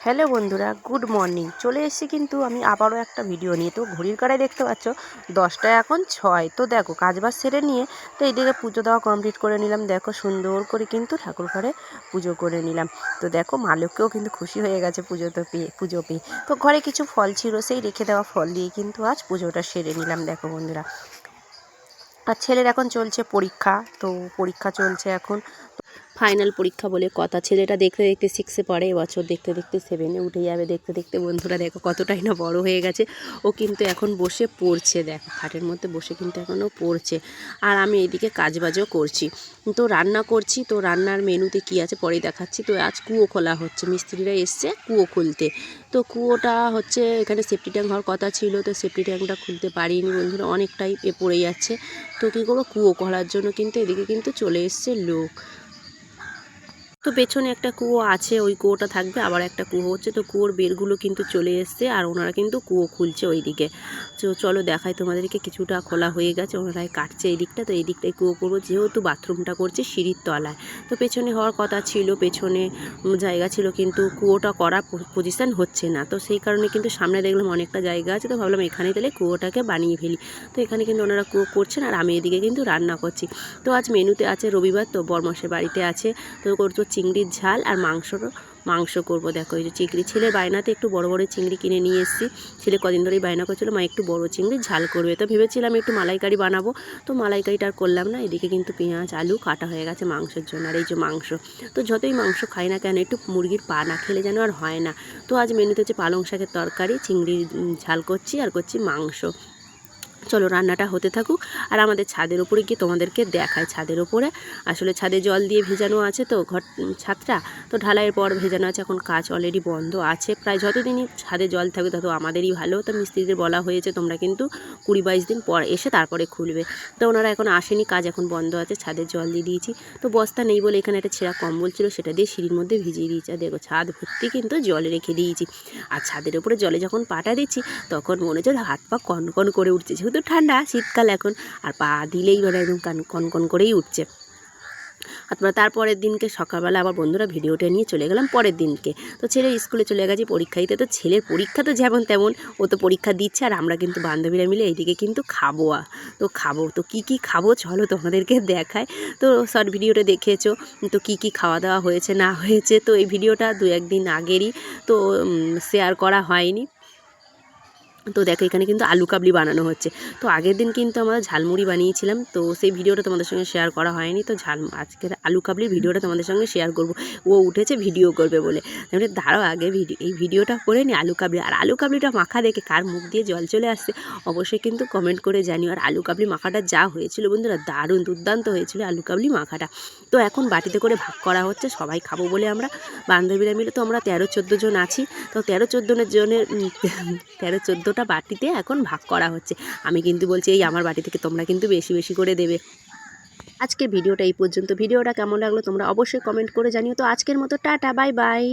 Hello বন্ধুরা, good morning. চলে এসেছি কিন্তু আমি আবারও একটা ভিডিও নিয়ে। তো ঘড়ির কাঁটায় দেখতে পাচ্ছ 10টা এখন 6। তো দেখো কাজবাজ সেরে নিয়ে তো এইদিকে পুজো দেওয়া কমপ্লিট করে নিলাম। দেখো সুন্দর করে কিন্তু ঠাকুর ঘরে পুজো করে নিলাম। তো দেখো মা লক্ষ্মীও কিন্তু খুশি হয়ে গেছে পুজো পেয়ে। তো ঘরে কিছু ফল ছিল, সেই রেখে দেওয়া ফল দিয়ে কিন্তু আজ পুজোটা সেরে নিলাম। দেখো বন্ধুরা, আর ছেলের এখন চলছে পরীক্ষা। তো পরীক্ষা চলছে এখন, ফাইনাল পরীক্ষা বলে কথা। ছেলেটা দেখতে দেখতে 6-এ পড়ে, এবছর দেখতে দেখতে 7-এ উঠে যাবে। দেখতে দেখতে বন্ধুরা দেখো কতটাই না বড় হয়ে গেছে। ও কিন্তু এখন বসে পড়ছে, দেখো খাটের মধ্যে বসে কিন্তু এখনও পড়ছে। আর আমি এইদিকে কাজবাজও করছি, তো রান্না করছি। তো রান্নার মেনুতে কি আছে পরেই দেখাচ্ছি। তো আজ কুয়ো খোলা হচ্ছে, মিস্ত্রিরা এসছে কুয়ো খুলতে। তো কুয়োটা হচ্ছে এখানে সেফটি ট্যাঙ্ক হওয়ার কথা ছিল, তো সেফটি ট্যাঙ্কটা খুলতে পারিনি বন্ধুরা, অনেকটাই পড়ে যাচ্ছে। তো কী করবো, কুয়ো খোলার জন্য কিন্তু এদিকে কিন্তু চলে এসছে লোক। তো পেছনে একটা কুয়ো আছে, ওই কুয়োটা থাকবে, আবার একটা কুয়ো হচ্ছে। তো কুয়োর বেরগুলো কিন্তু চলে এসছে, আর ওনারা কিন্তু কুয়ো খুলছে ওইদিকে। তো চলো দেখাই তোমাদেরকে, কিছুটা খোলা হয়ে গেছে, ওনারাই কাটছে এই দিকটা। তো এই দিকটাই কুয়ো করবো, যেহেতু বাথরুমটা করছে সিঁড়ির তলায়। তো পেছনে হওয়ার কথা ছিল, পেছনে জায়গা ছিল, কিন্তু কুয়োটা করা পজিশান হচ্ছে না। তো সেই কারণে কিন্তু সামনে দেখলাম অনেকটা জায়গা আছে, তো ভাবলাম এখানেই তাহলে কুয়োটাকে বানিয়ে ফেলি। তো এখানে কিন্তু ওনারা কুয়ো করছেন, আর আমি এদিকে কিন্তু রান্না করছি। তো আজ মেনুতে আছে, রবিবার তো বরমাসের বাড়িতে আছে, তো করতো চিংড়ির ঝাল আর মাংস করব। দেখো এই যে চিংড়ি, ছেলের বায়নাতে একটু বড় বড় চিংড়ি কিনে নিয়ে এসেছি। ছেলে কদিন ধরেই বায়না করছিল মা একটু বড় চিংড়ির ঝাল করবে। তো ভেবেছিলাম একটু মালাইকারি বানাবো, তো মালাইকারিটা আর করলাম না। এদিকে কিন্তু পেঁয়াজ আলু কাটা হয়ে গেছে মাংসের জন্য। আর এই যে মাংস, তো যতই মাংস খাই না কেন একটু মুরগির পা না খেলে যেন আর হয় না। তো আজ মেনুতে হচ্ছে পালং শাকের তরকারি, চিংড়ির ঝাল করছি, আর করছি মাংস। চলো রান্নাটা হতে থাকুক, আর আমাদের ছাদের উপরে গিয়ে তোমাদেরকে দেখায়। ছাদের উপরে আসলে ছাদে জল দিয়ে ভেজানো আছে, তো ছাদটা তো ঢালাইয়ের পর ভেজানো আছে। এখন কাজ অলরেডি বন্ধ আছে, প্রায় যতদিনই ছাদে জল থাকবে তত আমাদেরই ভালো। তো মিস্ত্রিদের বলা হয়েছে তোমরা কিন্তু 20-22 দিন পর এসে তারপরে খুলবে। তো ওনারা এখন আসেনি, কাজ এখন বন্ধ আছে। ছাদের জল দিয়ে দিয়েছি। তো বস্তা নেই বলে এখানে একটা ছেঁড়া কম্বল ছিল, সেটা দিয়ে সিঁড়ির মধ্যে ভিজিয়ে দিয়েছি। আর দেখো ছাদ ভর্তি কিন্তু জলে রেখে দিয়েছি। আর ছাদের উপরে জলে যখন পাটা দিচ্ছি তখন মনে হচ্ছে হাত পা কনকন করে উঠছে, যেহেতু ঠান্ডা শীতকাল এখন, আর পা দিলেই মানে একদম কনকন করেই উঠছে। তারপরের দিনকে সকালবেলা আবার বন্ধুরা ভিডিওটা নিয়ে চলে গেলাম পরের দিনকে। তো ছেলে স্কুলে চলে গেছে পরীক্ষা দিতে। তো ছেলের পরীক্ষা তো যেমন তেমন, ও তো পরীক্ষা দিচ্ছে, আর আমরা কিন্তু বান্ধবীরা মিলে এইদিকে কিন্তু খাবো। তো কী কী খাবো চলো তোমাদেরকে দেখায়। তো শর্ট ভিডিওটা দেখেছো, তো কী কী খাওয়া দাওয়া হয়েছে না হয়েছে, তো এই ভিডিওটা 2-1 দিন আগেরই, তো শেয়ার করা হয়নি। তো দেখো এখানে কিন্তু আলু কাবলি বানানো হচ্ছে। তো আগের দিন কিন্তু আমরা ঝালমুড়ি বানিয়েছিলাম, তো সেই ভিডিওটা তোমাদের সঙ্গে শেয়ার করা হয়নি। তো আজকের আলু কাবলির ভিডিওটা তোমাদের সঙ্গে শেয়ার করব। ও উঠেছে ভিডিও করবে বলে, তাহলে দাঁড়াও আগে এই ভিডিওটা করে নি আলু কাবলি। আর আলু কাবলিটা মাখা দেখে কার মুখ দিয়ে জল চলে আসছে অবশ্যই কিন্তু কমেন্ট করে জানিও। আর আলু কাবলি মাখাটা যা হয়েছিল বন্ধুরা, দারুণ দুর্দান্ত হয়েছিল আলু কাবলি মাখাটা। তো এখন বাটিতে করে ভাগ করা হচ্ছে, সবাই খাবো বলে আমরা বান্ধবীরা মিলে। তো আমরা 13-14 জন আছি, তো 13-14 জনের 13-14টা বাটিতে এখন ভাগ করা হচ্ছে। আমি কিন্তু বলছি এই আমার বাটি থেকে তোমরা কিন্তু বেশি বেশি করে দেবে। আজকে ভিডিওটা এই পর্যন্ত। ভিডিওটা কেমন লাগলো তোমরা অবশ্যই কমেন্ট করে জানিও। তো আজকের মতো টাটা, বাই বাই।